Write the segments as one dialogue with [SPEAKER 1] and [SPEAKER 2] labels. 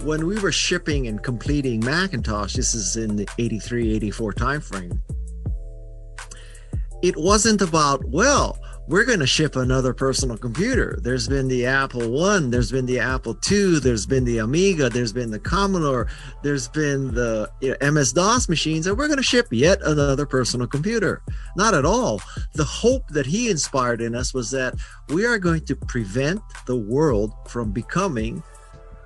[SPEAKER 1] when we were shipping and completing Macintosh, this is in the 83, 84 timeframe, it wasn't about, well, we're going to ship another personal computer. There's been the Apple I, there's been the Apple II, there's been the Amiga, there's been the Commodore, there's been the MS-DOS machines, and we're going to ship yet another personal computer. Not at all. The hope that he inspired in us was that we are going to prevent the world from becoming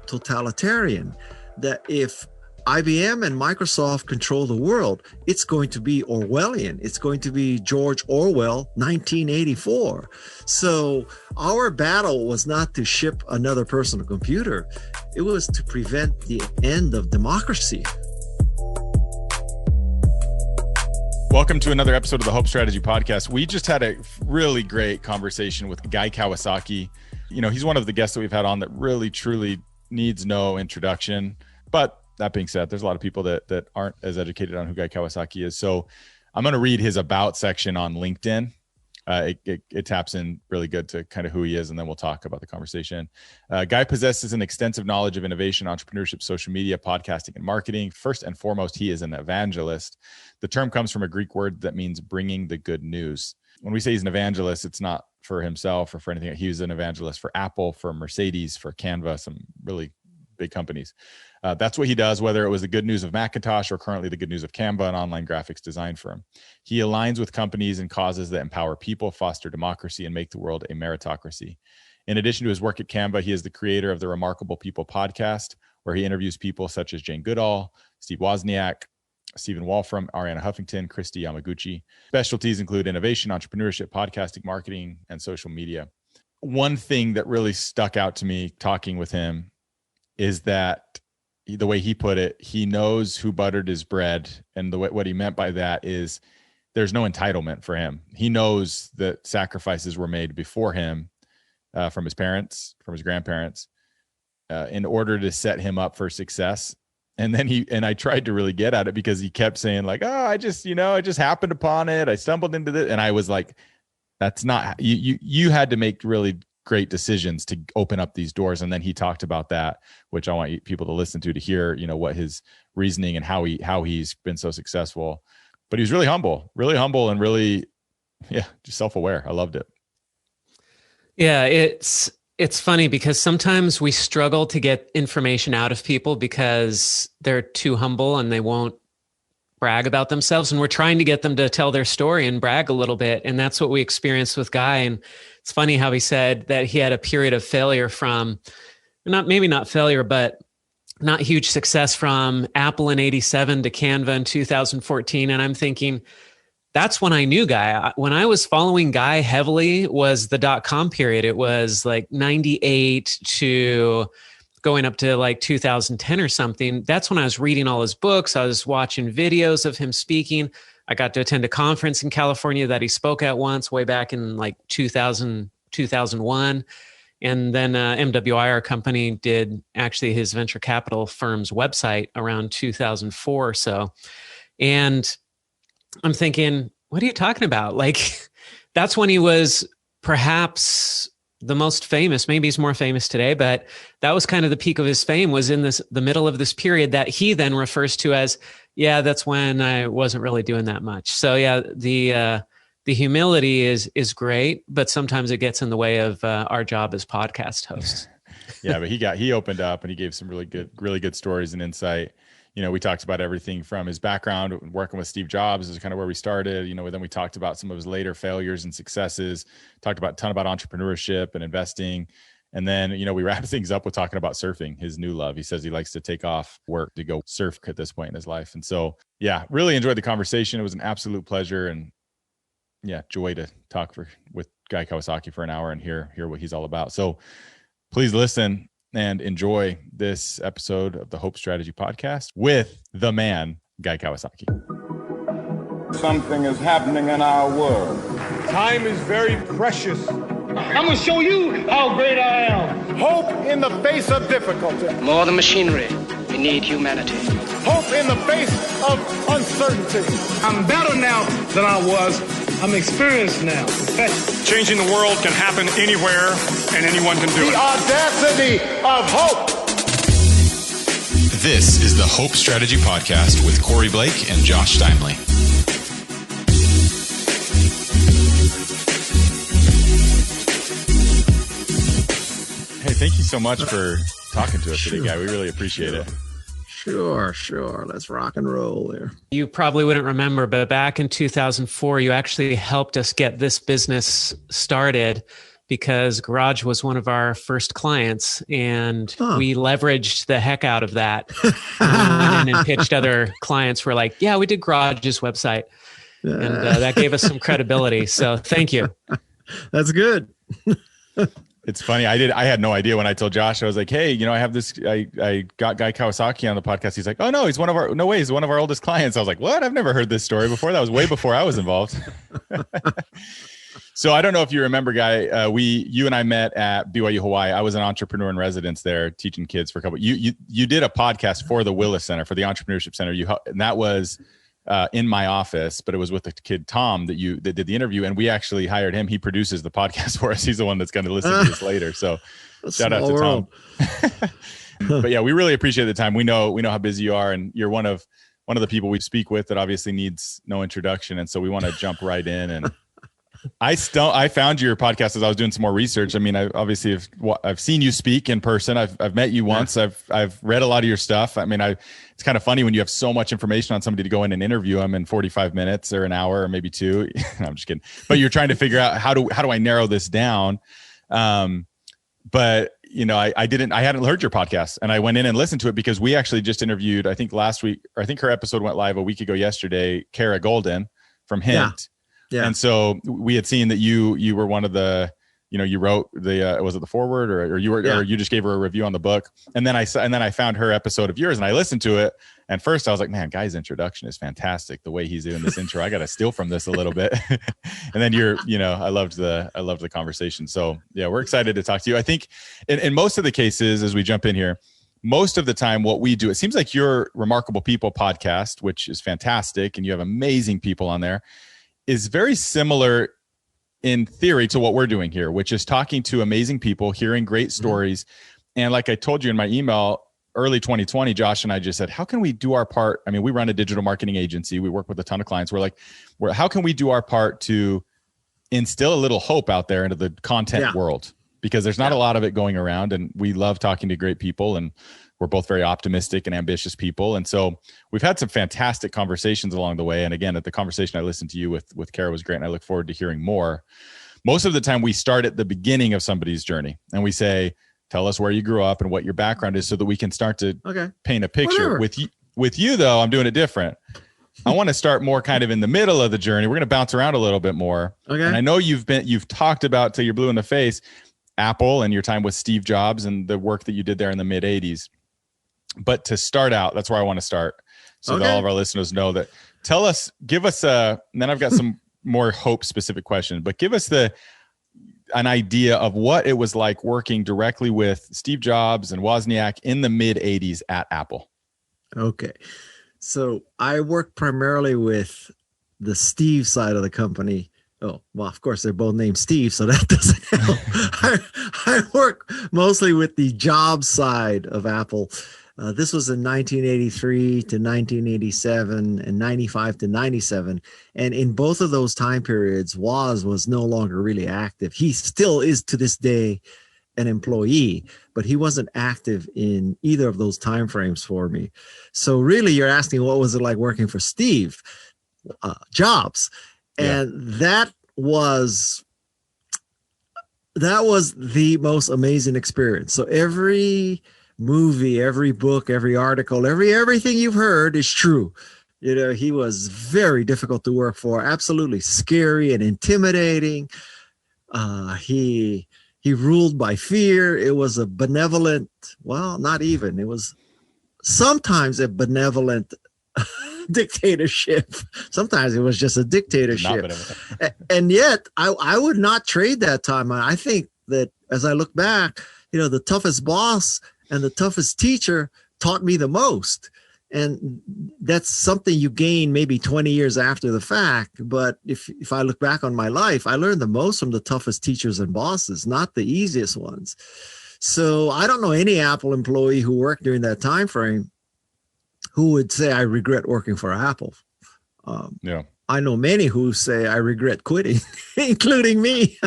[SPEAKER 1] totalitarian. That if IBM and Microsoft control the world, it's going to be Orwellian. It's going to be George Orwell, 1984. So our battle was not to ship another personal computer. It was to prevent the end of democracy.
[SPEAKER 2] Welcome to another episode of the Hope Strategy Podcast. We just had a really great conversation with Guy Kawasaki. You know, he's one of the guests that we've had on that really, truly needs no introduction. But that being said, there's a lot of people that aren't as educated on who Guy Kawasaki is. So I'm going to read his about section on LinkedIn. It taps in really good to kind of who he is, and then we'll talk about the conversation. Guy possesses an extensive knowledge of innovation, entrepreneurship, social media, podcasting, and marketing. First and foremost, he is an evangelist. The term comes from a Greek word that means bringing the good news. When we say he's an evangelist, it's not for himself or for anything. He was an evangelist for Apple, for Mercedes, for Canva, some really big companies. That's what he does, whether it was the good news of Macintosh or currently the good news of Canva, an online graphics design firm. He aligns with companies and causes that empower people, foster democracy, and make the world a meritocracy. In addition to his work at Canva, he is the creator of the Remarkable People podcast, where he interviews people such as Jane Goodall, Steve Wozniak, Stephen Wolfram, Ariana Huffington, Christy Yamaguchi. Specialties include innovation, entrepreneurship, podcasting, marketing, and social media. One thing that really stuck out to me talking with him is that the way he put it, he knows who buttered his bread. And what he meant by that is there's no entitlement for him. He knows that sacrifices were made before him from his parents, from his grandparents, in order to set him up for success. And then I tried to really get at it because he kept saying like, oh, I just happened upon it. I stumbled into this. And I was like, that's not, you had to make really great decisions to open up these doors. And then he talked about that, which I want people to listen to hear, what his reasoning and how he's been so successful. But he was really humble and really, just self-aware. I loved it.
[SPEAKER 3] Yeah, it's funny because sometimes we struggle to get information out of people because they're too humble and they won't brag about themselves. And we're trying to get them to tell their story and brag a little bit. And that's what we experienced with Guy. And it's funny how he said that he had a period of failure from maybe not failure, but not huge success from Apple in 87 to Canva in 2014. And I'm thinking, that's when I knew Guy. When I was following Guy heavily was the .com period. It was like 98 to going up to like 2010 or something. That's when I was reading all his books. I was watching videos of him speaking. I got to attend a conference in California that he spoke at once way back in like 2000, 2001. And then MWI, our company, did actually his venture capital firm's website around 2004 or so. And I'm thinking, what are you talking about? Like, that's when he was perhaps the most famous. Maybe he's more famous today, but that was kind of the peak of his fame, was in the middle of this period that he then refers to as, that's when I wasn't really doing that much. So the humility is great, but sometimes it gets in the way of our job as podcast hosts.
[SPEAKER 2] Yeah, but he opened up and he gave some really good stories and insight. We talked about everything from his background working with Steve Jobs is kind of where we started. Then we talked about some of his later failures and successes, talked about a ton about entrepreneurship and investing. And then, we wrapped things up with talking about surfing, his new love. He says he likes to take off work to go surf at this point in his life. And so, really enjoyed the conversation. It was an absolute pleasure and joy to talk with Guy Kawasaki for an hour and hear what he's all about. So please listen and enjoy this episode of the Hope Strategy Podcast with the man, Guy Kawasaki.
[SPEAKER 4] Something is happening in our world.
[SPEAKER 5] Time is very precious.
[SPEAKER 6] I'm going to show you how great I am.
[SPEAKER 5] Hope in the face of difficulty.
[SPEAKER 7] More than machinery, we need humanity.
[SPEAKER 5] Hope in the face of uncertainty.
[SPEAKER 6] I'm better now than I was. I'm experienced now.
[SPEAKER 8] Changing the world can happen anywhere, and anyone can do it.
[SPEAKER 5] The audacity of hope.
[SPEAKER 2] This is the Hope Strategy Podcast with Corey Blake and Josh Steinley. Hey, thank you so much for talking to us today, Guy. We really appreciate it.
[SPEAKER 1] Sure. Let's rock and roll there.
[SPEAKER 3] You probably wouldn't remember, but back in 2004, you actually helped us get this business started because Garage was one of our first clients, and we leveraged the heck out of that. Went in and pitched other clients. We're like, yeah, we did Garage's website. And that gave us some credibility. So thank you.
[SPEAKER 1] That's good.
[SPEAKER 2] It's funny. I had no idea when I told Josh. I was like, "Hey, I have this. I got Guy Kawasaki on the podcast." He's like, "Oh no, he's one of our oldest clients." I was like, "What? I've never heard this story before. That was way before I was involved." So I don't know if you remember, Guy. You and I met at BYU Hawaii. I was an entrepreneur in residence there, teaching kids for a couple. You did a podcast for the Willis Center, for the Entrepreneurship Center. And that was in my office, but it was with the kid Tom that did the interview, and we actually hired him. He produces the podcast for us. He's the one that's going to listen to this later. So shout out to Tom. But yeah, we really appreciate the time. We know how busy you are, and you're one of the people we speak with that obviously needs no introduction, and so we want to jump right in. And I found your podcast as I was doing some more research. I mean, I've seen you speak in person. I've met you once. I've read a lot of your stuff. I mean, it's kind of funny when you have so much information on somebody to go in and interview them in 45 minutes or an hour or maybe 2. No, I'm just kidding. But you're trying to figure out how do I narrow this down? But I hadn't heard your podcast, and I went in and listened to it because we actually just interviewed, I think last week, or I think her episode went live a week ago yesterday, Kara Golden from Hint. Yeah. And so we had seen that you were one of the, you wrote the, was it the foreword or you were, or you just gave her a review on the book. And then I found her episode of yours and I listened to it. And first I was like, man, Guy's introduction is fantastic. The way he's doing this intro, I got to steal from this a little bit. And then I loved the conversation. So yeah, we're excited to talk to you. I think in most of the cases, as we jump in here, most of the time what we do, it seems like your Remarkable People podcast, which is fantastic, and you have amazing people on there, is very similar in theory to what we're doing here, which is talking to amazing people, hearing great stories. And like I told you in my email, early 2020, Josh and I just said, how can we do our part? I mean, we run a digital marketing agency. We work with a ton of clients. We're like, how can we do our part to instill a little hope out there into the content world? Because there's not a lot of it going around, and we love talking to great people, and we're both very optimistic and ambitious people. And so we've had some fantastic conversations along the way. And again, the conversation I listened to you with Kara was great, and I look forward to hearing more. Most of the time we start at the beginning of somebody's journey and we say, tell us where you grew up and what your background is so that we can start to paint a picture.
[SPEAKER 1] Whatever.
[SPEAKER 2] With you though, I'm doing it different. I want to start more kind of in the middle of the journey. We're going to bounce around a little bit more. Okay. And I know you've talked about till you're blue in the face, Apple and your time with Steve Jobs and the work that you did there in the mid 80s. But to start out, that's where I want to start. So that all of our listeners know that. Give us and then I've got some more hope specific questions, but give us an idea of what it was like working directly with Steve Jobs and Wozniak in the mid 80s at Apple. Okay.
[SPEAKER 1] So I worked primarily with the Steve side of the company. Oh, well, of course, they're both named Steve, so that doesn't help. I work mostly with the Jobs side of Apple. This was in 1983 to 1987 and 95 to 97. And in both of those time periods, Woz was no longer really active. He still is to this day an employee, but he wasn't active in either of those time frames for me. So really, you're asking what was it like working for Steve Jobs? And that was the most amazing experience. So every movie, every book, every article, everything you've heard is true. He was very difficult to work for, absolutely scary and intimidating. He ruled by fear. It was a benevolent, well, not even, it was sometimes a benevolent dictatorship. Sometimes it was just a dictatorship. And yet I would not trade that time. I think that as I look back, the toughest boss and the toughest teacher taught me the most. And that's something you gain maybe 20 years after the fact. But if I look back on my life, I learned the most from the toughest teachers and bosses, not the easiest ones. So I don't know any Apple employee who worked during that time frame who would say, I regret working for Apple.
[SPEAKER 2] Yeah.
[SPEAKER 1] I know many who say, I regret quitting, including me.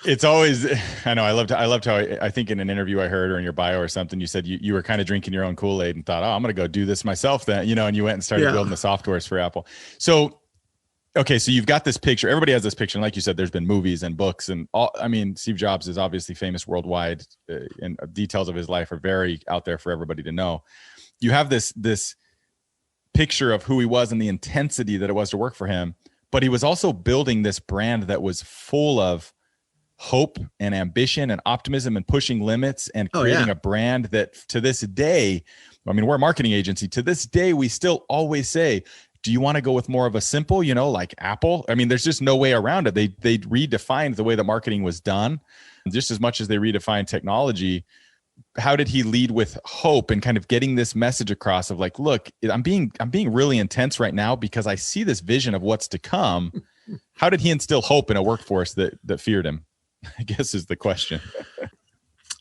[SPEAKER 2] It's always, I know, I loved how I think in an interview I heard or in your bio or something, you said you were kind of drinking your own Kool-Aid and thought, oh, I'm going to go do this myself then, and you went and started building the softwares for Apple. So, okay, so you've got this picture. Everybody has this picture. And like you said, there's been movies and books and all. I mean, Steve Jobs is obviously famous worldwide, and details of his life are very out there for everybody to know. You have this picture of who he was and the intensity that it was to work for him, but he was also building this brand that was full of hope and ambition and optimism and pushing limits and creating a brand that to this day, I mean, we're a marketing agency. To this day, we still always say, do you want to go with more of a simple, like Apple? I mean, there's just no way around it. They redefined the way that marketing was done just as much as they redefined technology. How did he lead with hope and kind of getting this message across of like, look, I'm being really intense right now because I see this vision of what's to come. How did he instill hope in a workforce that feared him? I guess is the question.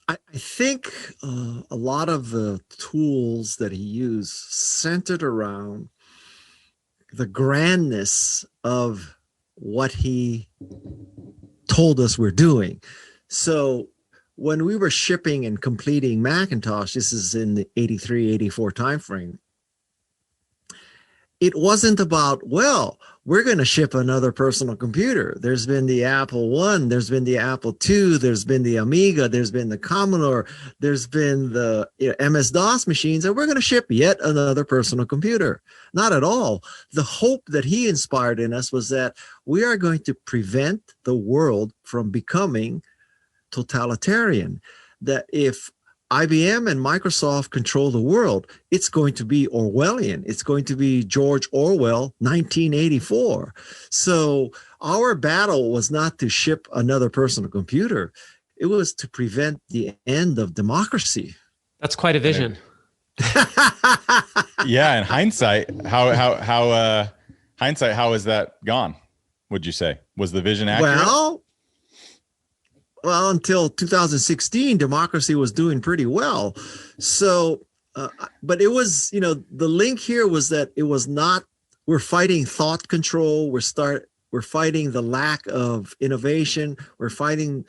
[SPEAKER 1] I think a lot of the tools that he used centered around the grandness of what he told us we're doing. So when we were shipping and completing Macintosh, this is in the 83, 84 timeframe, it wasn't about, well, we're going to ship another personal computer. There's been the Apple I, there's been the Apple II, there's been the Amiga, there's been the Commodore, there's been the MS-DOS machines, and we're going to ship yet another personal computer. Not at all. The hope that he inspired in us was that we are going to prevent the world from becoming totalitarian. That if IBM and Microsoft control the world, it's going to be Orwellian. It's going to be George Orwell, 1984. So our battle was not to ship another personal computer. It was to prevent the end of democracy.
[SPEAKER 3] That's quite a vision.
[SPEAKER 2] Yeah. In hindsight, how has that gone? Would you say? Was the vision accurate?
[SPEAKER 1] Well, until 2016, democracy was doing pretty well. So, but it was, the link here was that it was not, we're fighting thought control. We're fighting the lack of innovation. We're fighting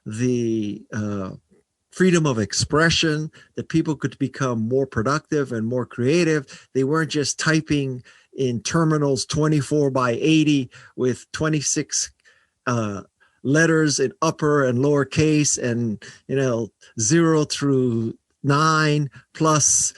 [SPEAKER 1] the freedom of expression, that people could become more productive and more creative. They weren't just typing in terminals 24 by 80 with 26 letters in upper and lower case and 0 through 9 plus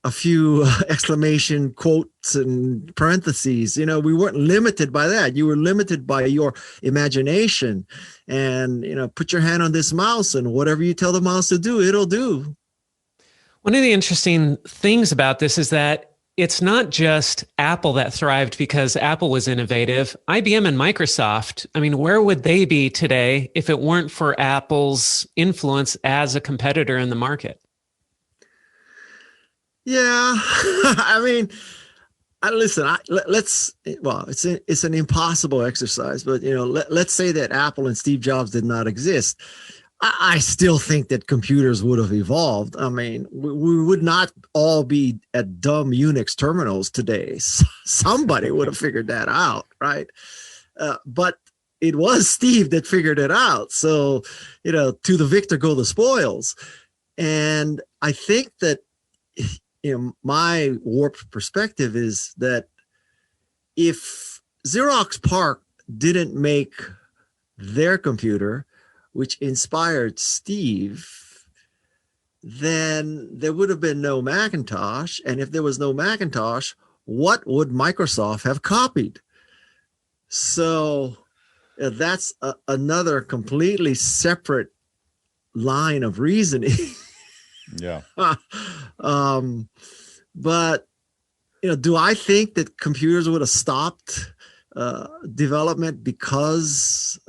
[SPEAKER 1] a few exclamation quotes and parentheses. We weren't limited by that. You were limited by your imagination. And put your hand on this mouse and whatever you tell the mouse to do, it'll do.
[SPEAKER 3] One of the interesting things about this is that it's not just Apple that thrived because Apple was innovative. IBM and Microsoft, I mean, where would they be today if it weren't for Apple's influence as a competitor in the market?
[SPEAKER 1] Yeah, I mean, it's an impossible exercise, but let's say that Apple and Steve Jobs did not exist. I still think that computers would have evolved. I mean, we would not all be at dumb Unix terminals today. Somebody would have figured that out, right? But it was Steve that figured it out. So, to the victor go the spoils. And I think that, my warped perspective is that if Xerox PARC didn't make their computer, which inspired Steve, then there would have been no Macintosh. And if there was no Macintosh, what would Microsoft have copied? So that's another completely separate line of reasoning.
[SPEAKER 2] Yeah.
[SPEAKER 1] But, do I think that computers would have stopped development because,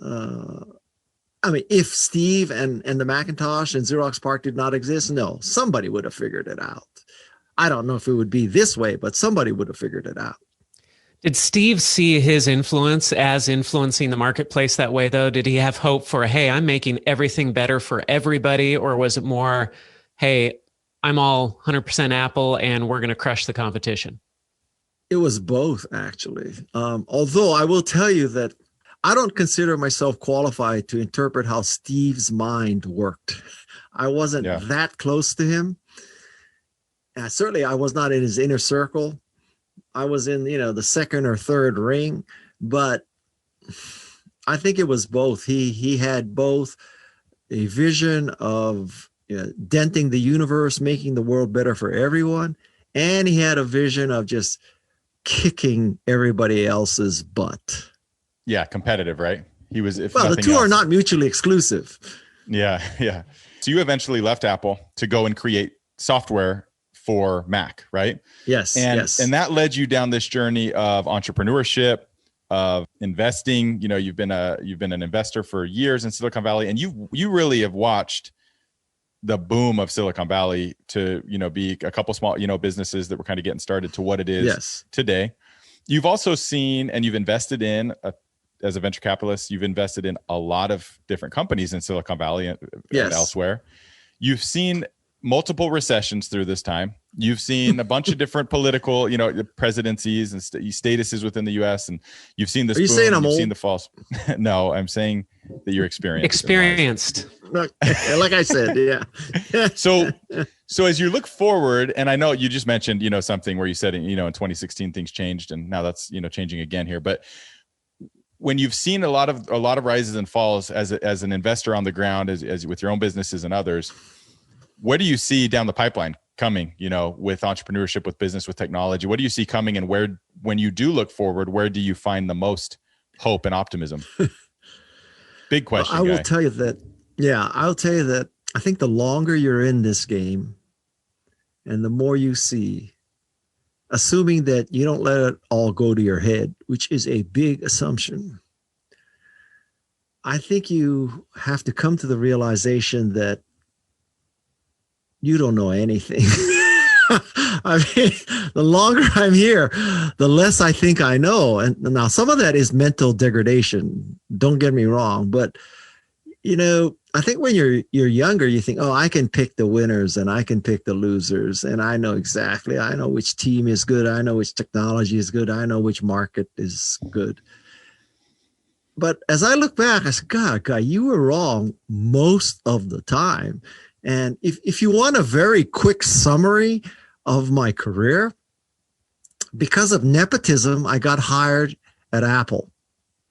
[SPEAKER 1] if Steve and the Macintosh and Xerox PARC did not exist, no, somebody would have figured it out. I don't know if it would be this way, but somebody would have figured it out.
[SPEAKER 3] Did Steve see his influence as influencing the marketplace that way, though? Did he have hope for, hey, I'm making everything better for everybody? Or was it more, hey, I'm all 100% Apple and we're going to crush the competition?
[SPEAKER 1] It was both, actually. Although I will tell you that I don't consider myself qualified to interpret how Steve's mind worked. I wasn't that close to him. Certainly, I was not in his inner circle. I was in, the second or third ring, but I think it was both. He had both a vision of denting the universe, making the world better for everyone, and he had a vision of just kicking everybody else's butt.
[SPEAKER 2] Yeah, competitive, right? He was.
[SPEAKER 1] The two are not mutually exclusive.
[SPEAKER 2] Yeah. So you eventually left Apple to go and create software for Mac, right?
[SPEAKER 1] Yes.
[SPEAKER 2] And that led you down this journey of entrepreneurship, of investing. You've been an investor for years in Silicon Valley, and you really have watched the boom of Silicon Valley to, be a couple small, businesses that were kind of getting started to what it is today. You've also seen, and you've invested in, as a venture capitalist, you've invested in a lot of different companies in Silicon Valley and elsewhere. You've seen multiple recessions through this time. You've seen a bunch of different political, presidencies and statuses within the U.S. And you've seen this.
[SPEAKER 1] Are you saying I'm old?
[SPEAKER 2] Seen the false. No, I'm saying that you're
[SPEAKER 3] experienced.
[SPEAKER 1] Like I said, yeah.
[SPEAKER 2] So as you look forward, and I know you just mentioned, something where you said, in 2016 things changed, and now that's changing again here. But when you've seen a lot of rises and falls as an investor on the ground, as with your own businesses and others, where do you see down the pipeline coming, with entrepreneurship, with business, with technology? What do you see coming, and when you do look forward, where do you find the most hope and optimism? Big question.
[SPEAKER 1] I will tell you that. Yeah, I'll tell you that I think the longer you're in this game and the more you see, assuming that you don't let it all go to your head, which is a big assumption, I think you have to come to the realization that you don't know anything. I mean, the longer I'm here, the less I think I know. And now some of that is mental degradation. Don't get me wrong. But, I think when you're younger, you think, I can pick the winners and I can pick the losers. And I know which team is good. I know which technology is good. I know which market is good. But as I look back, I said, God, Guy, you were wrong most of the time. And if you want a very quick summary of my career, because of nepotism, I got hired at Apple,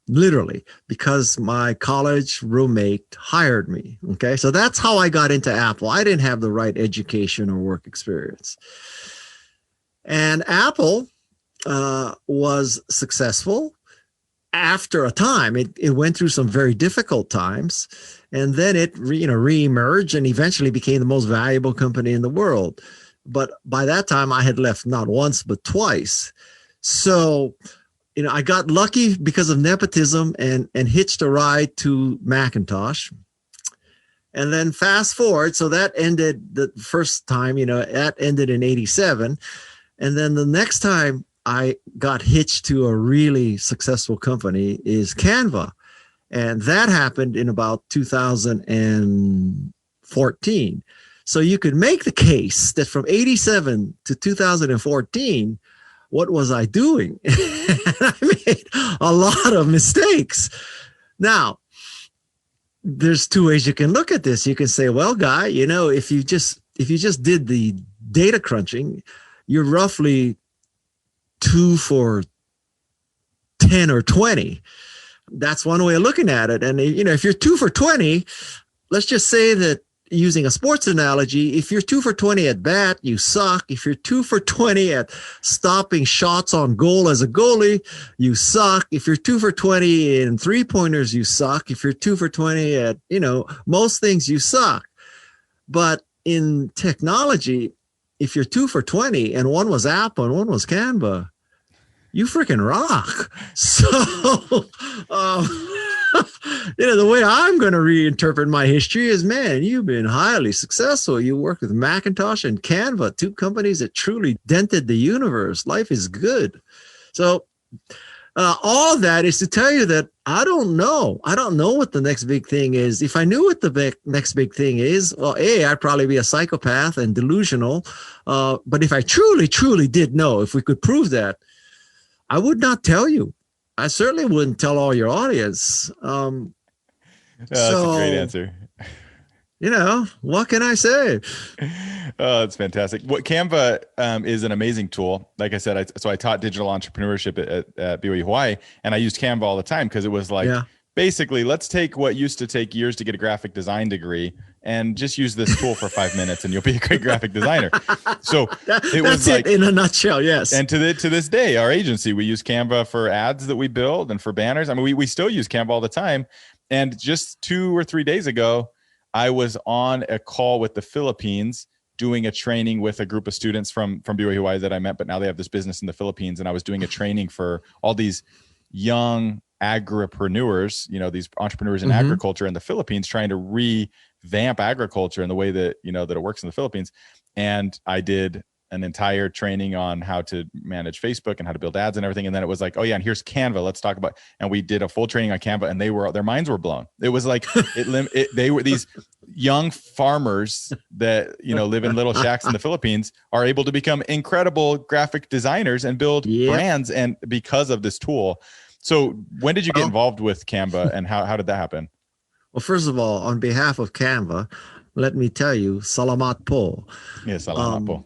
[SPEAKER 1] literally, because my college roommate hired me. Okay, so that's how I got into Apple. I didn't have the right education or work experience. And Apple was successful after a time. It went through some very difficult times. And then it reemerged and eventually became the most valuable company in the world. But by that time, I had left not once, but twice. So, I got lucky because of nepotism and hitched a ride to Macintosh. And then fast forward, so that ended the first time, that ended in 1987. And then the next time I got hitched to a really successful company is Canva. And that happened in about 2014. So you could make the case that from 87 to 2014, what was I doing? I made a lot of mistakes. Now, there's two ways you can look at this. You can say, well, Guy, if you just did the data crunching, you're roughly 2 for 10 or 20. That's one way of looking at it. And, if you're 2 for 20, let's just say that using a sports analogy, if you're 2 for 20 at bat, you suck. If you're 2 for 20 at stopping shots on goal as a goalie, you suck. If you're 2 for 20 in 3-pointers, you suck. If you're 2 for 20 at, most things, you suck. But in technology, if you're 2 for 20 and one was Apple and one was Canva, you freaking rock. So, the way I'm going to reinterpret my history is, man, you've been highly successful. You work with Macintosh and Canva, 2 companies that truly dented the universe. Life is good. So all of that is to tell you that I don't know. I don't know what the next big thing is. If I knew what the next big thing is, well, I'd probably be a psychopath and delusional. But if I truly, truly did know, if we could prove that, I would not tell you. I certainly wouldn't tell all your audience.
[SPEAKER 2] That's a great answer.
[SPEAKER 1] What can I say?
[SPEAKER 2] Oh, it's fantastic. What Canva is an amazing tool. Like I said, I taught digital entrepreneurship at BYU Hawaii, and I used Canva all the time because it was like, basically, let's take what used to take years to get a graphic design degree and just use this tool for 5 minutes and you'll be a great graphic designer. So
[SPEAKER 1] that's like, in a nutshell. Yes.
[SPEAKER 2] And to this day, our agency, we use Canva for ads that we build and for banners. I mean, we still use Canva all the time. And just 2 or 3 days ago, I was on a call with the Philippines doing a training with a group of students from BYU Hawaii that I met, but now they have this business in the Philippines. And I was doing a training for all these young agripreneurs, these entrepreneurs in agriculture in the Philippines, trying to revamp agriculture in the way that, that it works in the Philippines. And I did an entire training on how to manage Facebook and how to build ads and everything. And then it was like, oh yeah, and here's Canva. Let's talk about, and we did a full training on Canva, and their minds were blown. It was like, they were these young farmers that, live in little shacks in the Philippines are able to become incredible graphic designers and build brands. And because of this tool. So when did you get involved with Canva, and how did that happen?
[SPEAKER 1] Well, first of all, on behalf of Canva, let me tell you, salamat po.
[SPEAKER 2] Yes, salamat po.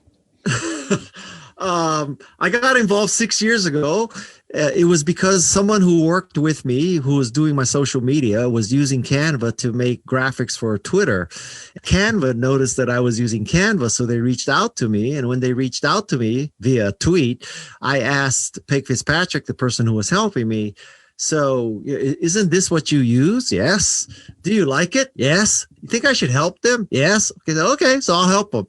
[SPEAKER 1] I got involved 6 years ago. It was because someone who worked with me, who was doing my social media, was using Canva to make graphics for Twitter. Canva noticed that I was using Canva, so they reached out to me. And when they reached out to me via tweet, I asked Peg Fitzpatrick, the person who was helping me, so isn't this what you use? Yes. Do you like it? Yes. You think I should help them? Yes. Okay, so I'll help them.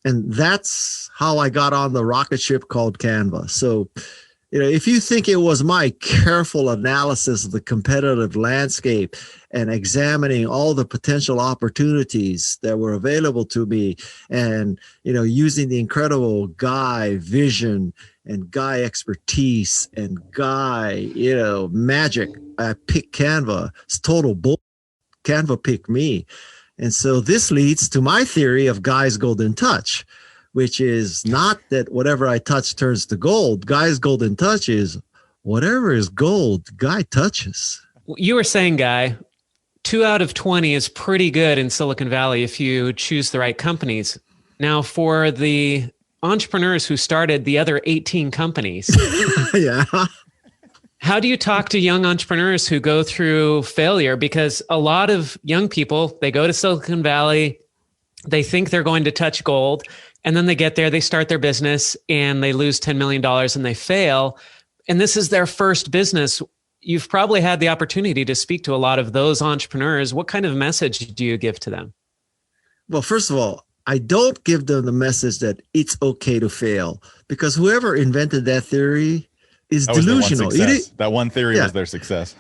[SPEAKER 1] And that's how I got on the rocket ship called Canva. So, if you think it was my careful analysis of the competitive landscape and examining all the potential opportunities that were available to me and, using the incredible Guy vision and Guy expertise and Guy, magic, I picked Canva. It's total bull. Canva picked me. And so this leads to my theory of Guy's golden touch, which is not that whatever I touch turns to gold. Guy's golden touch is whatever is gold, Guy touches.
[SPEAKER 3] You were saying, Guy, 2 out of 20 is pretty good in Silicon Valley if you choose the right companies. Now, for the entrepreneurs who started the other 18 companies, how do you talk to young entrepreneurs who go through failure? Because a lot of young people, they go to Silicon Valley, they think they're going to touch gold, and then they get there, they start their business, and they lose $10 million and they fail. And this is their first business. You've probably had the opportunity to speak to a lot of those entrepreneurs. What kind of message do you give to them?
[SPEAKER 1] Well, first of all, I don't give them the message that it's okay to fail, because whoever invented that theory is delusional.
[SPEAKER 2] That one theory was their success.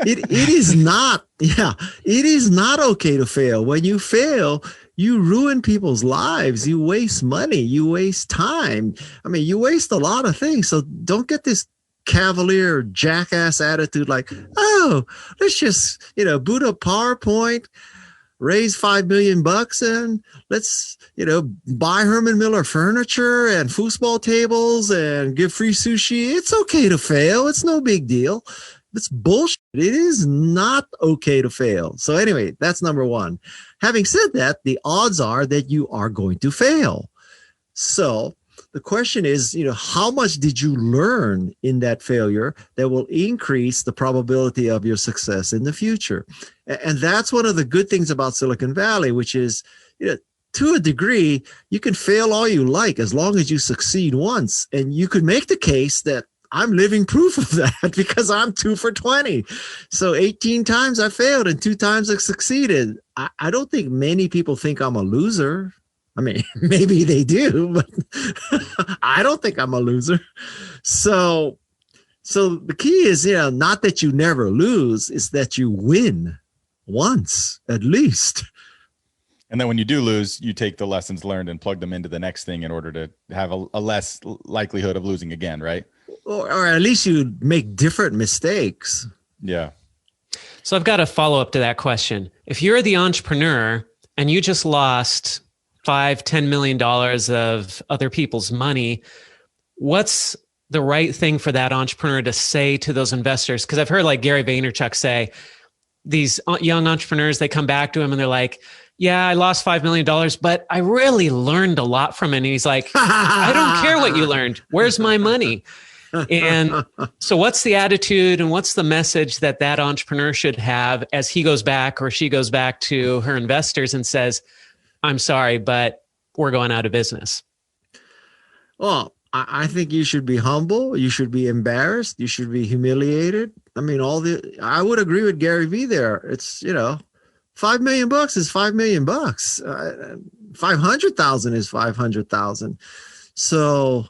[SPEAKER 1] It is not. Yeah, it is not okay to fail. When you fail, you ruin people's lives. You waste money. You waste time. I mean, you waste a lot of things. So don't get this cavalier jackass attitude like, oh, let's just, boot up PowerPoint, raise $5 million and let's, buy Herman Miller furniture and foosball tables and give free sushi. It's okay to fail. It's no big deal. It's bullshit. It is not okay to fail. So anyway, that's number one. Having said that, the odds are that you are going to fail. So the question is, how much did you learn in that failure that will increase the probability of your success in the future? And that's one of the good things about Silicon Valley, which is, to a degree, you can fail all you like as long as you succeed once. And you could make the case that I'm living proof of that because I'm 2 for 20. So 18 times I failed and 2 times I succeeded. I don't think many people think I'm a loser. I mean, maybe they do, but I don't think I'm a loser. So the key is, not that you never lose, it's that you win once at least.
[SPEAKER 2] And then when you do lose, you take the lessons learned and plug them into the next thing in order to have a less likelihood of losing again, right?
[SPEAKER 1] Or at least you make different mistakes.
[SPEAKER 2] Yeah.
[SPEAKER 3] So I've got a follow up to that question. If you're the entrepreneur and you just lost $5-10 million of other people's money, what's the right thing for that entrepreneur to say to those investors? Because I've heard like Gary Vaynerchuk say, these young entrepreneurs, they come back to him and they're like, yeah, I lost $5 million, but I really learned a lot from it. And he's like, I don't care what you learned. Where's my money? And so what's the attitude and what's the message that that entrepreneur should have as he goes back or she goes back to her investors and says, I'm sorry, but we're going out of business?
[SPEAKER 1] Well, I think you should be humble. You should be embarrassed. You should be humiliated. I mean, I would agree with Gary Vee there. It's, $5 million is $5 million. 500,000 is 500,000. So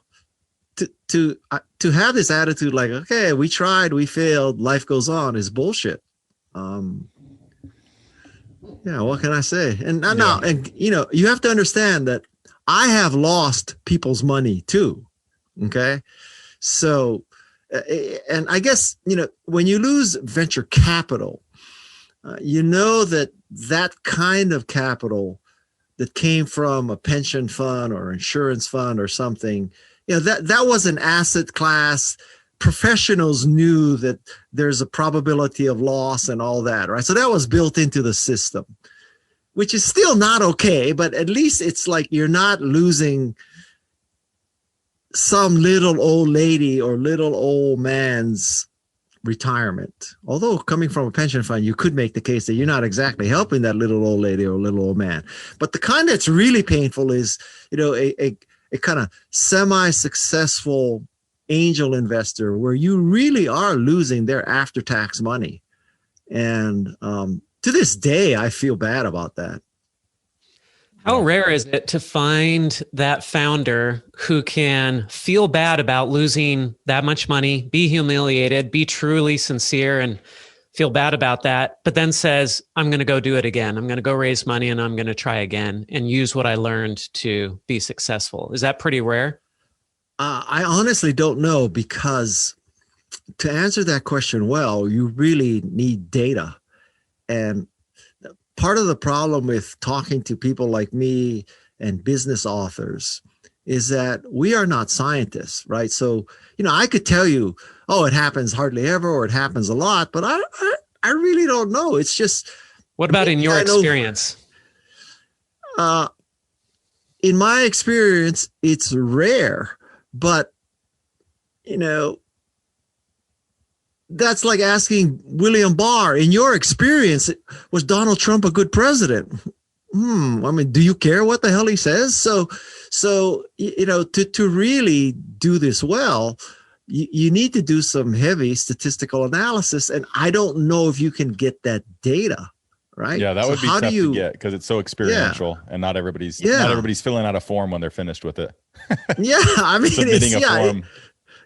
[SPEAKER 1] to have this attitude like, okay, we tried, we failed, life goes on is bullshit. Yeah, what can I say? And now, you have to understand that I have lost people's money too. Okay. So, and I guess, when you lose venture capital, that kind of capital that came from a pension fund or insurance fund or something, that was an asset class. Professionals knew that there's a probability of loss and all that, right? So that was built into the system, which is still not okay, but at least it's like you're not losing some little old lady or little old man's retirement. Although coming from a pension fund, you could make the case that you're not exactly helping that little old lady or little old man. But the kind that's really painful is, a kind of semi-successful angel investor where you really are losing their after-tax money. And to this day, I feel bad about that.
[SPEAKER 3] How rare is it to find that founder who can feel bad about losing that much money, be humiliated, be truly sincere and feel bad about that, but then says, I'm going to go do it again. I'm going to go raise money and I'm going to try again and use what I learned to be successful. Is that pretty rare?
[SPEAKER 1] I honestly don't know, because to answer that question well, you really need data. And part of the problem with talking to people like me and business authors is that we are not scientists, right? So, I could tell you, it happens hardly ever, or it happens a lot, but I really don't know. It's just.
[SPEAKER 3] What about in your experience?
[SPEAKER 1] In my experience, it's rare, but, that's like asking William Barr, in your experience, was Donald Trump a good president? I mean, do you care what the hell he says? So, to really do this well, you need to do some heavy statistical analysis. And I don't know if you can get that data, right?
[SPEAKER 2] Yeah, that would be tough to get because it's so experiential and not everybody's filling out a form when they're finished with it.
[SPEAKER 1] Yeah. I mean,
[SPEAKER 2] submitting a form.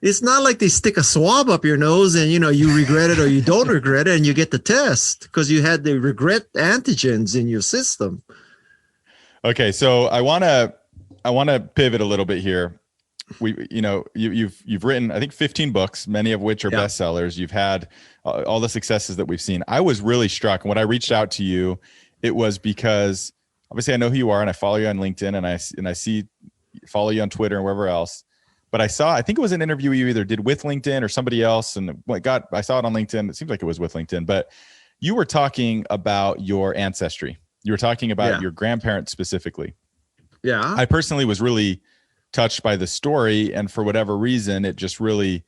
[SPEAKER 1] It's not like they stick a swab up your nose and, you regret it or you don't regret it and you get the test because you had the regret antigens in your system. Okay.
[SPEAKER 2] So I want to pivot a little bit here. You've written, I think 15 books, many of which are bestsellers. You've had all the successes that we've seen. I was really struck. And when I reached out to you, it was because obviously I know who you are and I follow you on LinkedIn and I follow you on Twitter and wherever else. But I think it was an interview you either did with LinkedIn or somebody else. And I saw it on LinkedIn. It seems like it was with LinkedIn, but you were talking about your ancestry. You were talking about your grandparents specifically.
[SPEAKER 1] Yeah.
[SPEAKER 2] I personally was really touched by the story. And for whatever reason, it just really,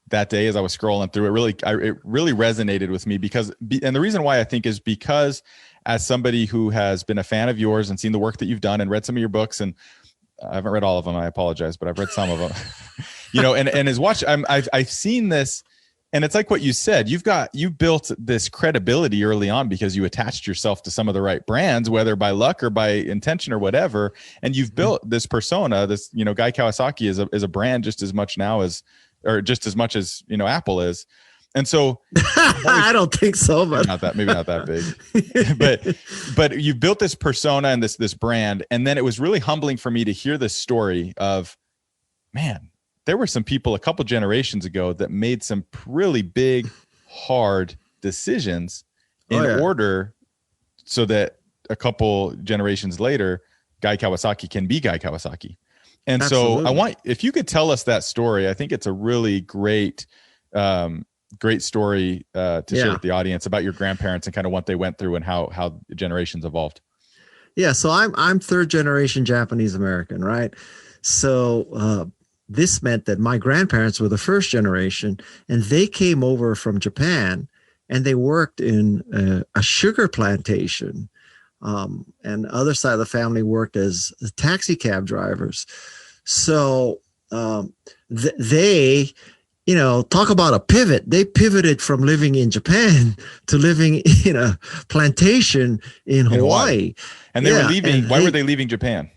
[SPEAKER 2] that day as I was scrolling through, it really resonated with me and the reason why I think is because as somebody who has been a fan of yours and seen the work that you've done and read some of your books, and I haven't read all of them. I apologize, but I've read some of them. And as I've seen this, and it's like what you said. You built this credibility early on because you attached yourself to some of the right brands, whether by luck or by intention or whatever. And you've built this persona. This Guy Kawasaki is a brand just as much now as Apple is. And so
[SPEAKER 1] I don't think so, but
[SPEAKER 2] maybe not that big, but you built this persona and this brand. And then it was really humbling for me to hear this story of, man, there were some people a couple generations ago that made some really big, hard decisions in order so that a couple generations later, Guy Kawasaki can be Guy Kawasaki. And so if you could tell us that story, I think it's a really great story to share with the audience about your grandparents and kind of what they went through and how generations evolved.
[SPEAKER 1] Yeah. So I'm third generation Japanese American, right? So this meant that my grandparents were the first generation, and they came over from Japan and they worked in a sugar plantation. And the other side of the family worked as taxi cab drivers. So they, talk about a pivot. They pivoted from living in Japan to living in a plantation in Hawaii.
[SPEAKER 2] And they were leaving. Why were they leaving Japan?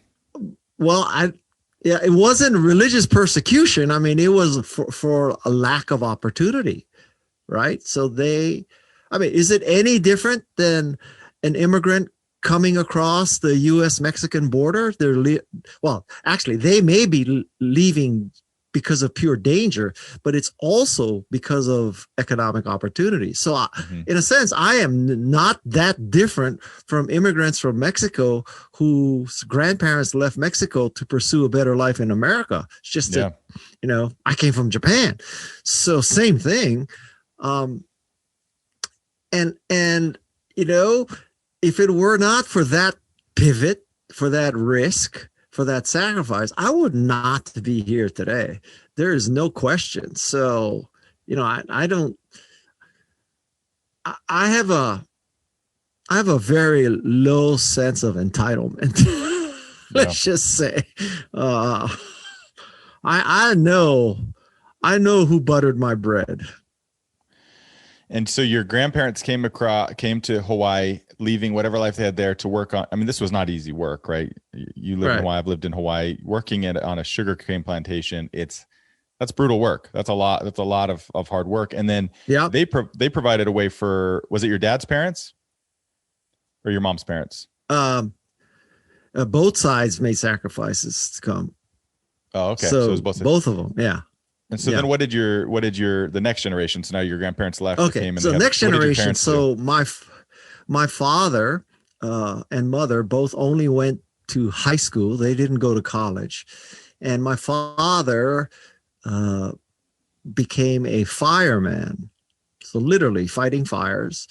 [SPEAKER 1] Well, it wasn't religious persecution. I mean, it was for a lack of opportunity, right? So is it any different than an immigrant coming across the U.S.-Mexican border? Actually, they may be leaving because of pure danger, but it's also because of economic opportunity. So in a sense, I am not that different from immigrants from Mexico whose grandparents left Mexico to pursue a better life in America. It's just that, I came from Japan. So same thing. And if it were not for that pivot, for that risk, for that sacrifice, I would not be here today. There is no question. So, I have a very low sense of entitlement. Let's just say, I know who buttered my bread.
[SPEAKER 2] And so your grandparents came to Hawaii, leaving whatever life they had there to work on. I mean, this was not easy work, right? You live in Hawaii. I've lived in Hawaii. Working on a sugarcane plantation, that's brutal work. That's a lot of hard work. And then they provided a way for, was it your dad's parents or your mom's parents?
[SPEAKER 1] Both sides made sacrifices to come.
[SPEAKER 2] Oh, okay.
[SPEAKER 1] So
[SPEAKER 2] it was
[SPEAKER 1] both of them. Yeah.
[SPEAKER 2] And so then what did the next generation? So now your grandparents left.
[SPEAKER 1] Okay. So next generation. So my father and mother both only went to high school. They didn't go to college. And my father became a fireman. So literally fighting fires.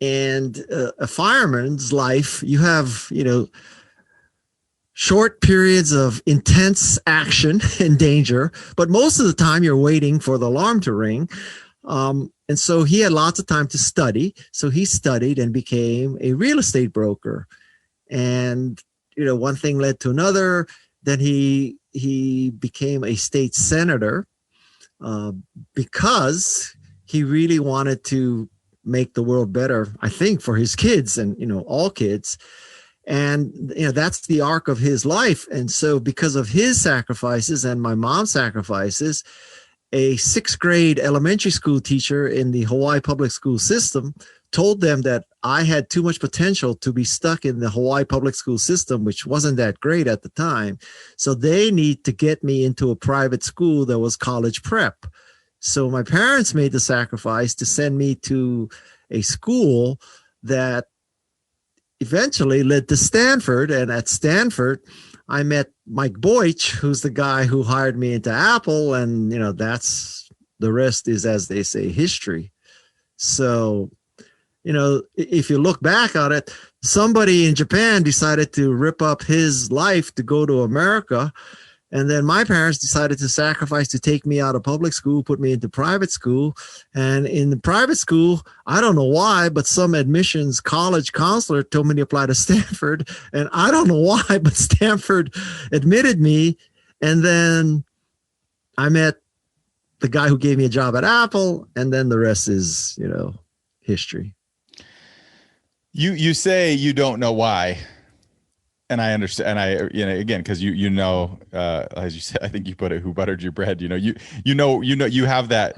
[SPEAKER 1] And a fireman's life, you have, short periods of intense action and danger, but most of the time you're waiting for the alarm to ring. And so he had lots of time to study. So he studied and became a real estate broker. And, one thing led to another. Then he became a state senator because he really wanted to make the world better, I think, for his kids and, all kids. And, that's the arc of his life. And so because of his sacrifices and my mom's sacrifices, a 6th grade elementary school teacher in the Hawaii public school system told them that I had too much potential to be stuck in the Hawaii public school system, which wasn't that great at the time. So they need to get me into a private school that was college prep. So my parents made the sacrifice to send me to a school that eventually led to Stanford. And at Stanford, I met Mike Boych, who's the guy who hired me into Apple. And, that's the rest is, as they say, history. So, if you look back on it, somebody in Japan decided to rip up his life to go to America. And then my parents decided to sacrifice to take me out of public school, put me into private school. And in the private school, I don't know why, but some admissions college counselor told me to apply to Stanford. And I don't know why, but Stanford admitted me. And then I met the guy who gave me a job at Apple. And then the rest is, history.
[SPEAKER 2] You say you don't know why. And I understand, and again, because as you said, I think you put it, who buttered your bread. You have that,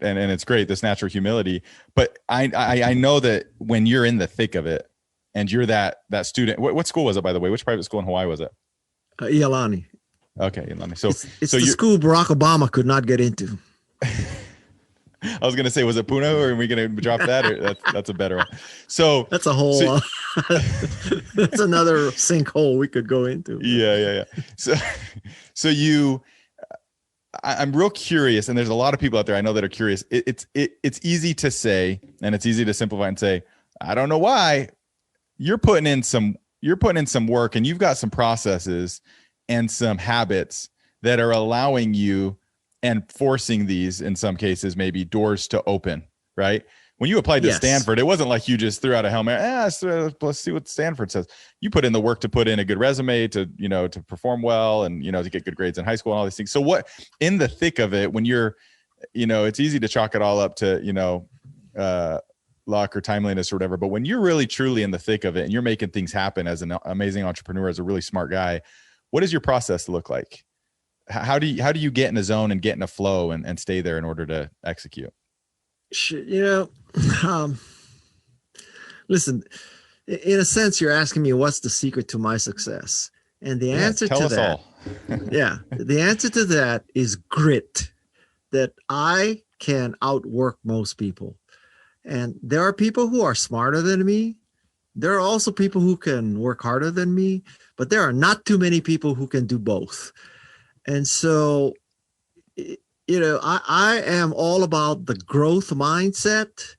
[SPEAKER 2] and it's great, this natural humility. But I know that when you're in the thick of it, and you're that student. What school was it, by the way? Which private school in Hawaii was it?
[SPEAKER 1] Iolani.
[SPEAKER 2] Okay, Iolani. So
[SPEAKER 1] it's the school Barack Obama could not get into.
[SPEAKER 2] I was gonna say, was it Puno, or are we gonna drop that? Or that's a better one. So
[SPEAKER 1] that's a whole. That's another sinkhole we could go into.
[SPEAKER 2] Yeah. So I'm real curious, and there's a lot of people out there I know that are curious. It's easy to say, and it's easy to simplify and say, I don't know why. You're putting in some work, and you've got some processes and some habits that are allowing you and forcing these, in some cases, maybe doors to open, right? When you applied to Stanford, it wasn't like you just threw out a helmet. Let's see what Stanford says. You put in the work to put in a good resume, to perform well, and, to get good grades in high school and all these things. So what, in the thick of it, when you're, it's easy to chalk it all up to, luck or timeliness or whatever. But when you're really, truly in the thick of it and you're making things happen as an amazing entrepreneur, as a really smart guy, what does your process look like? How do you get in a zone and get in a flow and stay there in order to execute?
[SPEAKER 1] Listen, in a sense, you're asking me what's the secret to my success, and the answer to that, the answer to that is grit. That I can outwork most people, and there are people who are smarter than me. There are also people who can work harder than me, but there are not too many people who can do both. And so, I am all about the growth mindset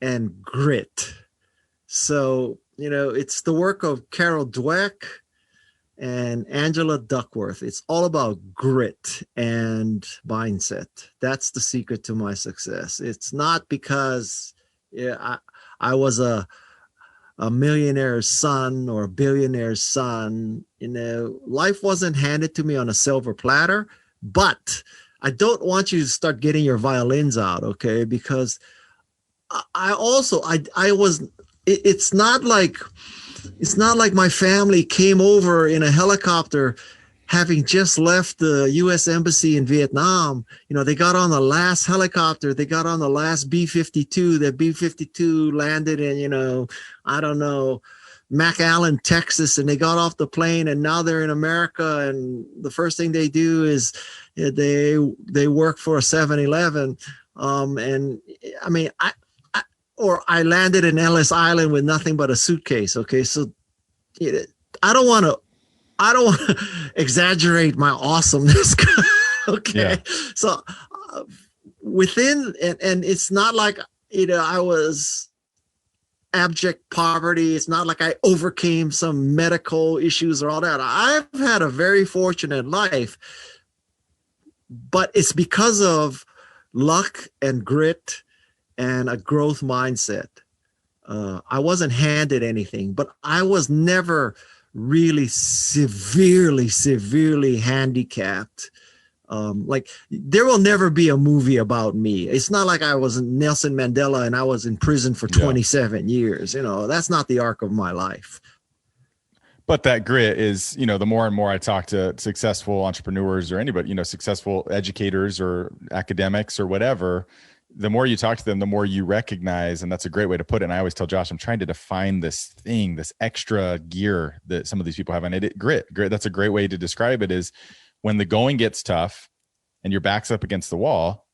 [SPEAKER 1] and grit. So, it's the work of Carol Dweck and Angela Duckworth. It's all about grit and mindset. That's the secret to my success. It's not because I was a millionaire's son or a billionaire's son. Life wasn't handed to me on a silver platter, but I don't want you to start getting your violins out, okay? Because it's not like my family came over in a helicopter having just left the U.S. Embassy in Vietnam. They got on the last helicopter. They got on the last B-52. That B-52 landed in, McAllen, Texas, and they got off the plane, and now they're in America. And the first thing they do is they work for a 7-Eleven. And I mean, I landed in Ellis Island with nothing but a suitcase. Okay. So I don't want to exaggerate my awesomeness. Okay. Yeah. So within, and it's not like, I was abject poverty. It's not like I overcame some medical issues or all that. I've had a very fortunate life, but it's because of luck and grit and a growth mindset. I wasn't handed anything, but I was never really severely handicapped. Like there will never be a movie about me. It's not like I was Nelson Mandela and I was in prison for 27 years. That's not the arc of my life.
[SPEAKER 2] But that grit is, the more and more I talk to successful entrepreneurs or anybody, successful educators or academics or whatever, the more you talk to them, the more you recognize, and that's a great way to put it. And I always tell Josh, I'm trying to define this thing, this extra gear that some of these people have in it. Grit. That's a great way to describe it, is when the going gets tough and your back's up against the wall.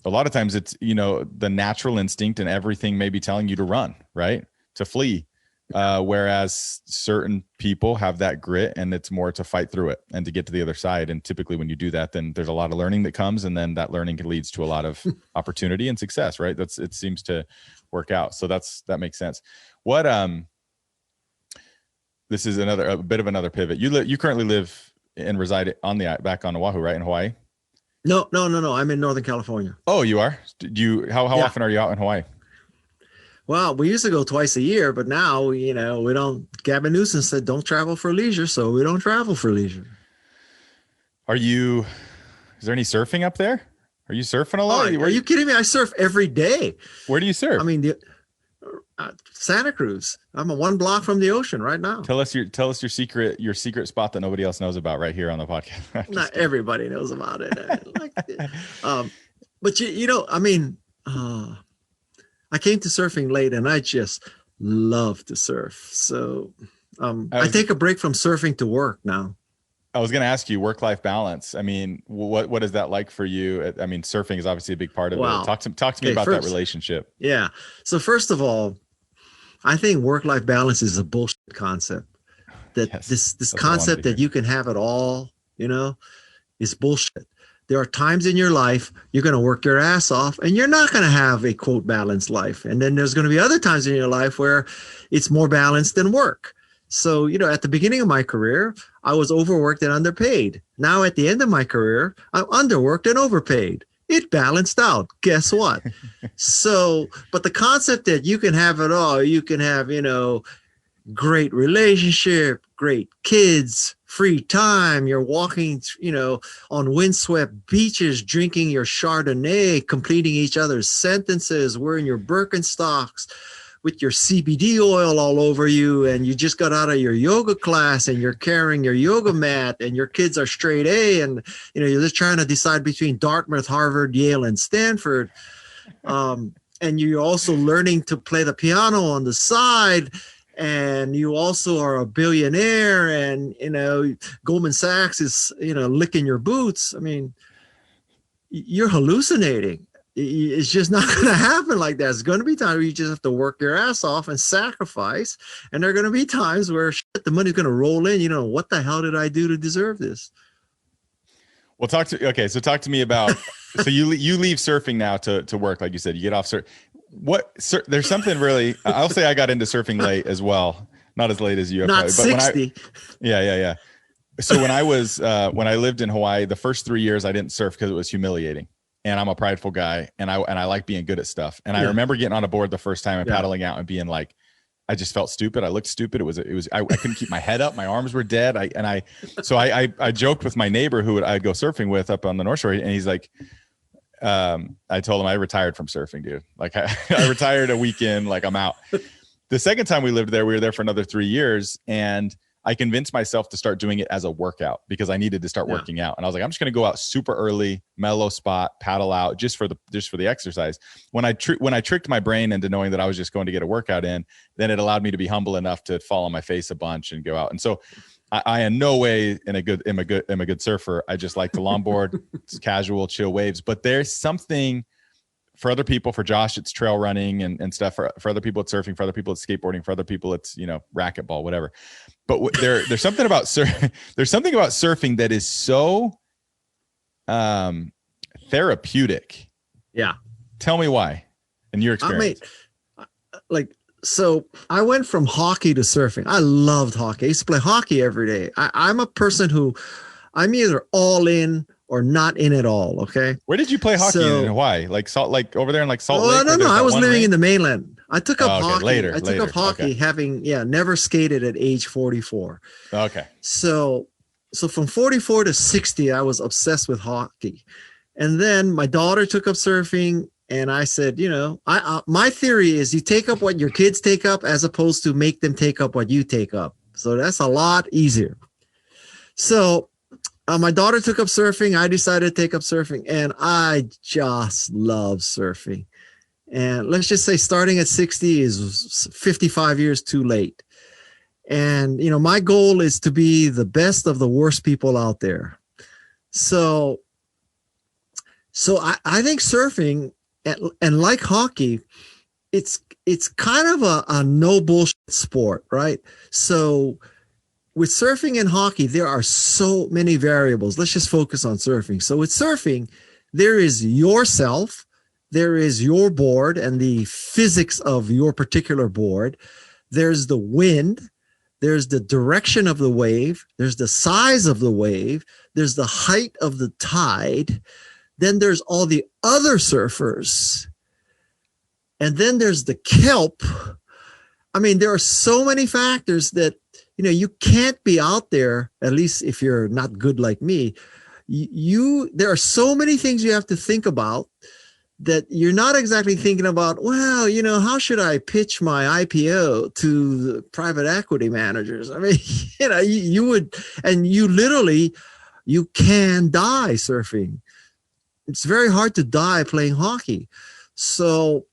[SPEAKER 2] A lot of times it's, the natural instinct and everything may be telling you to run, right? To flee. Whereas certain people have that grit and it's more to fight through it and to get to the other side. And typically when you do that, then there's a lot of learning that comes, and then that learning leads to a lot of opportunity and success, right? It seems to work out. So that makes sense. What, this is a bit of another pivot. You currently live and reside back on Oahu, right? In Hawaii?
[SPEAKER 1] No. I'm in Northern California.
[SPEAKER 2] Oh, you are? How often are you out in Hawaii?
[SPEAKER 1] Well, we used to go twice a year, but now, we don't. Gavin Newsom said, don't travel for leisure. So we don't travel for leisure. Is there any surfing up there? Are you surfing a lot? Are you kidding me? I surf every day.
[SPEAKER 2] Where do you surf?
[SPEAKER 1] I mean, Santa Cruz. I'm 1 block from the ocean right now.
[SPEAKER 2] Tell us your secret spot that nobody else knows about right here on the podcast.
[SPEAKER 1] Not everybody knows about it. But I came to surfing late, and I just love to surf. So I take a break from surfing to work now.
[SPEAKER 2] I was going to ask you work-life balance. I mean, what is that like for you? I mean, surfing is obviously a big part of it. Talk to me about that relationship.
[SPEAKER 1] Yeah. So first of all, I think work-life balance is a bullshit concept. That this concept that you can have it all, is bullshit. There are times in your life you're going to work your ass off and you're not going to have a quote balanced life. And then there's going to be other times in your life where it's more balanced than work. So, at the beginning of my career, I was overworked and underpaid. Now at the end of my career, I'm underworked and overpaid. It balanced out. Guess what? So, but the concept that you can have it all, you can have, great relationship, great kids, free time, you're walking, on windswept beaches, drinking your Chardonnay, completing each other's sentences, wearing your Birkenstocks, with your CBD oil all over you, and you just got out of your yoga class and you're carrying your yoga mat and your kids are straight A, and you're just trying to decide between Dartmouth, Harvard, Yale, and Stanford. And you're also learning to play the piano on the side, and you also are a billionaire, and Goldman Sachs is licking your boots. I mean, you're hallucinating. It's just not going to happen like that. It's going to be times where you just have to work your ass off and sacrifice. And there are going to be times where the money's going to roll in. What the hell did I do to deserve this?
[SPEAKER 2] Well, talk to me about, so you leave surfing now to work. Like you said, you get off surf. There's something really, I'll say I got into surfing late as well. Not as late as you.
[SPEAKER 1] Not
[SPEAKER 2] probably, but
[SPEAKER 1] 60.
[SPEAKER 2] Yeah. So when I lived in Hawaii, the first 3 years I didn't surf because it was humiliating. And I'm a prideful guy, and I like being good at stuff. And I remember getting on a board the first time and paddling out and being like, I just felt stupid. I looked stupid. I couldn't keep my head up. My arms were dead. I joked with my neighbor who I'd go surfing with up on the North Shore, and he's like, I told him I retired from surfing, dude. Like I retired a weekend, like I'm out. The second time we lived there, we were there for another 3 years, and I convinced myself to start doing it as a workout because I needed to start working out. And I was like, I'm just going to go out super early, mellow spot, paddle out just for the exercise. When I tricked my brain into knowing that I was just going to get a workout in, then it allowed me to be humble enough to fall on my face a bunch and go out. And so I in no way am a good surfer. I just like to longboard. It's casual, chill waves. But there's something for other people. For Josh, it's trail running and stuff. For other people, it's surfing. For other people, it's skateboarding. For other people, it's racquetball, whatever. But there's something about surfing that is so therapeutic.
[SPEAKER 1] Yeah.
[SPEAKER 2] Tell me why, in your experience.
[SPEAKER 1] So I went from hockey to surfing. I loved hockey. I used to play hockey every day. I'm a person who I'm either all in or not in at all. Okay.
[SPEAKER 2] Where did you play hockey in Hawaii? Like over there in Salt Lake?
[SPEAKER 1] No. I was living in the mainland. I took up hockey.
[SPEAKER 2] Later.
[SPEAKER 1] I took up hockey, having never skated at age 44.
[SPEAKER 2] Okay.
[SPEAKER 1] So from 44 to 60, I was obsessed with hockey. And then my daughter took up surfing, and I said, my theory is you take up what your kids take up as opposed to make them take up what you take up. So that's a lot easier. So my daughter took up surfing. I decided to take up surfing, and I just love surfing. And let's just say starting at 60 is 55 years too late. And, my goal is to be the best of the worst people out there. So I think surfing and like hockey, it's kind of a no bullshit sport, right? So with surfing and hockey, there are so many variables. Let's just focus on surfing. So with surfing, there is yourself, there is your board and the physics of your particular board. There's the wind, there's the direction of the wave, there's the size of the wave, there's the height of the tide. Then there's all the other surfers. And then there's the kelp. I mean, there are so many factors that, you can't be out there, at least if you're not good like me. There are so many things you have to think about that you're not exactly thinking about, well, how should I pitch my IPO to the private equity managers? I mean, you would, and you can die surfing. It's very hard to die playing hockey. So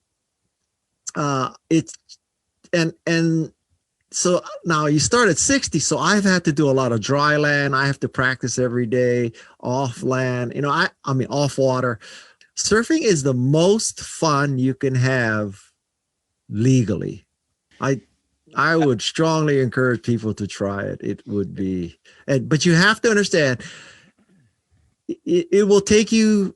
[SPEAKER 1] so now you start at 60. So I've had to do a lot of dry land. I have to practice every day, off land, I mean, off water. Surfing is the most fun you can have legally. I would strongly encourage people to try it. It would be, but you have to understand, it will take you,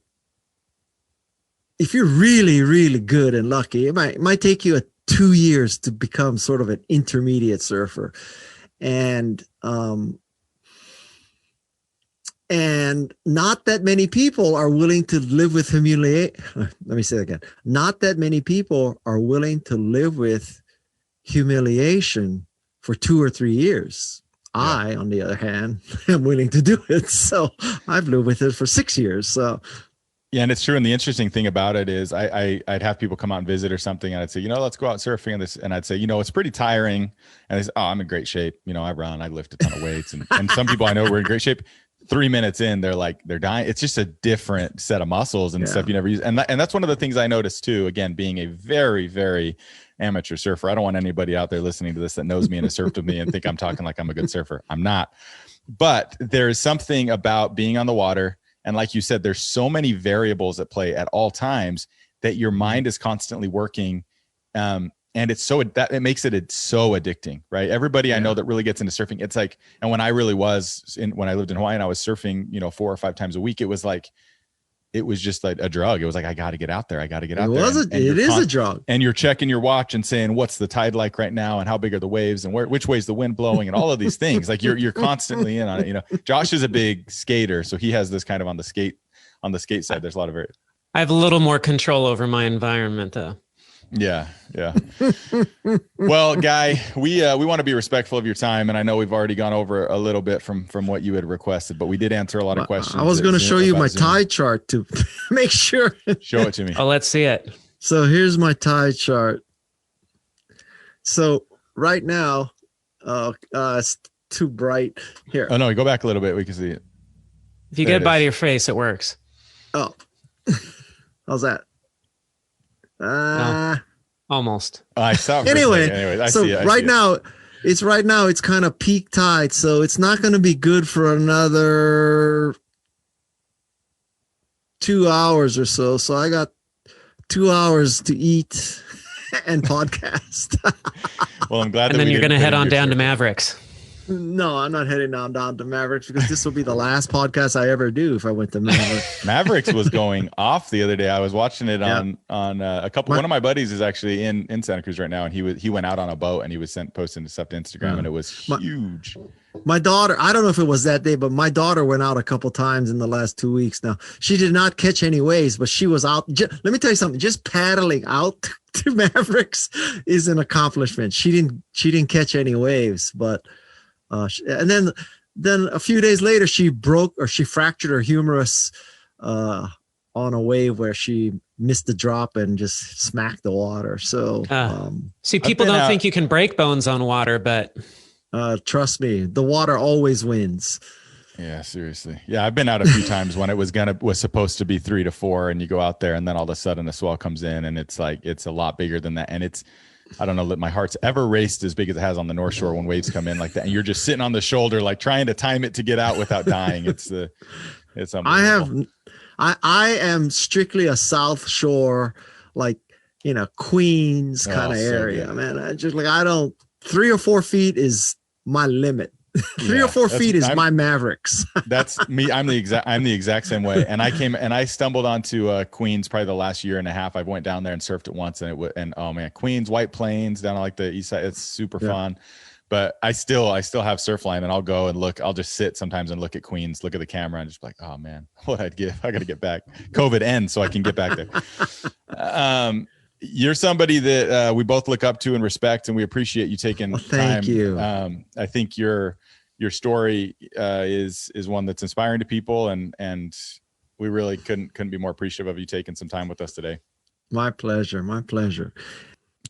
[SPEAKER 1] if you're really, really good and lucky, it might take you 2 years to become sort of an intermediate surfer. And not that many people are willing to live with humiliation. Let me say that again. Not that many people are willing to live with humiliation for 2 or 3 years. Yeah. I, on the other hand, am willing to do it. So I've lived with it for 6 years. So
[SPEAKER 2] yeah, and it's true. And the interesting thing about it is I'd have people come out and visit or something, and I'd say, let's go out surfing and I'd say, it's pretty tiring. And they say, oh, I'm in great shape. I run, I lift a ton of weights. And some people I know were in great shape. 3 minutes in, they're dying. It's just a different set of muscles and stuff you never use. And that's one of the things I noticed too, again, being a very, very amateur surfer. I don't want anybody out there listening to this that knows me and has surfed with me and think I'm talking like I'm a good surfer. I'm not. But there's something about being on the water. And like you said, there's so many variables at play at all times that your mind is constantly working. And it's it makes it so addicting, right? Everybody I know that really gets into surfing, it's like, and when I really when I lived in Hawaii and I was surfing, 4 or 5 times a week, it was just like a drug. It was like, I got to get out there. I got to get out there.
[SPEAKER 1] It is a drug.
[SPEAKER 2] And you're checking your watch and saying, what's the tide like right now? And how big are the waves? And which way's the wind blowing? And all of these things, like you're constantly in on it. Josh is a big skater. So he has this kind of on the skate side. There's a lot of it.
[SPEAKER 3] I have a little more control over my environment though.
[SPEAKER 2] Yeah. Well, Guy, we want to be respectful of your time, and I know we've already gone over a little bit from what you had requested, but we did answer a lot of questions.
[SPEAKER 1] I was going to show you my tide chart to make sure.
[SPEAKER 2] Show it to me.
[SPEAKER 3] Oh, let's see it.
[SPEAKER 1] So here's my tide chart. So right now, it's too bright here.
[SPEAKER 2] Oh no, go back a little bit. We can see it.
[SPEAKER 3] If you get by to your face, it works.
[SPEAKER 1] Oh, how's that?
[SPEAKER 3] No, almost.
[SPEAKER 2] I saw.
[SPEAKER 1] Anyway, I see it. Right now it's kind of peak tide, so it's not going to be good for another 2 hours or so. So I got 2 hours to eat and podcast.
[SPEAKER 2] Well, I'm glad.
[SPEAKER 3] And then you're going to head on down to Mavericks.
[SPEAKER 1] No, I'm not heading down to Mavericks because this will be the last podcast I ever do if I went to Mavericks.
[SPEAKER 2] Mavericks was going off the other day. I was watching it on a couple. One of my buddies is actually in Santa Cruz right now, and he went out on a boat and he was posting stuff to Instagram, and it was huge.
[SPEAKER 1] My daughter, I don't know if it was that day, but my daughter went out a couple times in the last 2 weeks. Now she did not catch any waves, but she was out. Let me tell you something. Just paddling out to Mavericks is an accomplishment. She didn't catch any waves, but. And then a few days later, she fractured her humerus on a wave where she missed the drop and just smacked the water. So,
[SPEAKER 3] see, people don't think you can break bones on water, but
[SPEAKER 1] trust me, the water always wins.
[SPEAKER 2] Yeah, seriously. Yeah, I've been out a few times when it was supposed to be 3 to 4, and you go out there, and then all of a sudden the swell comes in, and it's like it's a lot bigger than that, and it's. I don't know that my heart's ever raced as big as it has on the North Shore when waves come in like that. And you're just sitting on the shoulder, like trying to time it to get out without dying. It's unbelievable.
[SPEAKER 1] I am strictly a South Shore, like, Queens kind of area, good. Man. I just 3 or 4 feet is my limit. 3 or 4 feet is my Mavericks.
[SPEAKER 2] That's me. I'm the exact same way. And I stumbled onto Queens probably the last year and a half. I went down there and surfed it once, and oh man, Queens, White Plains, down on like the east side. It's super fun. But I still have Surfline, and I'll go and look. I'll just sit sometimes and look at Queens, look at the camera, and just be like, oh man, what I'd give. I got to get back. COVID ends so I can get back there. You're somebody that we both look up to and respect, and we appreciate you taking time.
[SPEAKER 1] Thank you.
[SPEAKER 2] I think your story is one that's inspiring to people, and we really couldn't be more appreciative of you taking some time with us today.
[SPEAKER 1] My pleasure.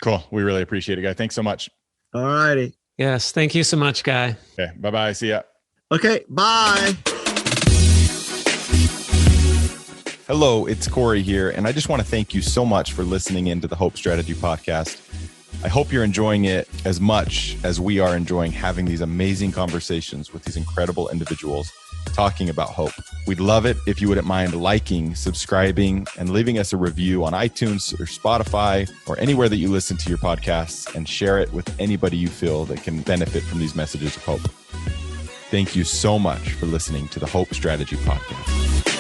[SPEAKER 2] Cool. We really appreciate it, Guy. Thanks so much.
[SPEAKER 1] All righty.
[SPEAKER 3] Yes. Thank you so much, Guy.
[SPEAKER 2] Okay. Bye-bye. See ya.
[SPEAKER 1] Okay. Bye.
[SPEAKER 2] Hello, it's Corey here, and I just want to thank you so much for listening into the Hope Strategy Podcast. I hope you're enjoying it as much as we are enjoying having these amazing conversations with these incredible individuals talking about hope. We'd love it if you wouldn't mind liking, subscribing, and leaving us a review on iTunes or Spotify or anywhere that you listen to your podcasts, and share it with anybody you feel that can benefit from these messages of hope. Thank you so much for listening to the Hope Strategy Podcast.